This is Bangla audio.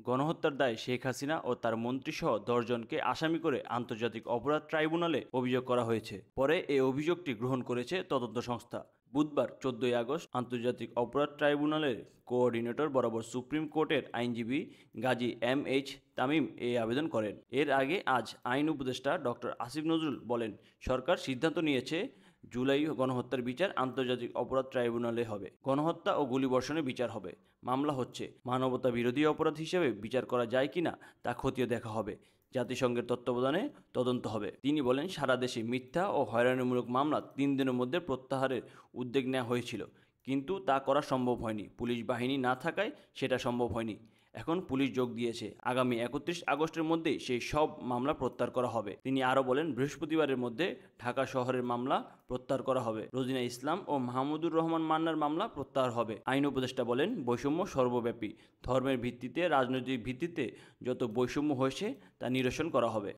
গণহত্যার দায়ে শেখ হাসিনা ও তার মন্ত্রীসহ 10 জনকে আসামি করে আন্তর্জাতিক অপরাধ ট্রাইব্যুনালে অভিযোগ করা হয়েছে। পরে এই অভিযোগটি গ্রহণ করেছে তদন্ত সংস্থা। বুধবার 14 আগস্ট আন্তর্জাতিক অপরাধ ট্রাইব্যুনালের কোঅর্ডিনেটর বরাবর সুপ্রিম কোর্টের আইনজীবী গাজী এম.এইচ. তামিম এই আবেদন করেন। এর আগে আজ আইন উপদেষ্টা ডক্টর আসিফ নজরুল বলেন, সরকার সিদ্ধান্ত নিয়েছে জুলাই গণহত্যার বিচার আন্তর্জাতিক অপরাধ ট্রাইব্যুনালে হবে। গণহত্যা ও গুলিবর্ষণের বিচার হবে। মামলা হচ্ছে, মানবতা বিরোধী অপরাধ হিসেবে বিচার করা যায় কিনা তা খতিয়ে দেখা হবে। জাতিসংঘের তত্ত্বাবধানে তদন্ত হবে। তিনি বলেন, সারা দেশে মিথ্যা ও হয়রানিমূলক মামলা 3 দিনের মধ্যে প্রত্যাহারের উদ্যোগ নেওয়া হয়েছিল, কিন্তু তা করা সম্ভব হয়নি। পুলিশ বাহিনী না থাকায় সেটা সম্ভব হয়নি। এখন পুলিশ যোগ দিয়েছে। আগামী 31 আগস্টের মধ্যেই সেই সব মামলা প্রত্যাহার করা হবে। তিনি আরও বলেন, বৃহস্পতিবারের মধ্যে ঢাকা শহরের মামলা প্রত্যাহার করা হবে। রোজিনা ইসলাম ও মাহমুদুর রহমান মান্নার মামলা প্রত্যাহার হবে। আইন উপদেষ্টা বলেন, বৈষম্য সর্বব্যাপী। ধর্মের ভিত্তিতে, রাজনৈতিক ভিত্তিতে যত বৈষম্য হয়েছে তা নিরসন করা হবে।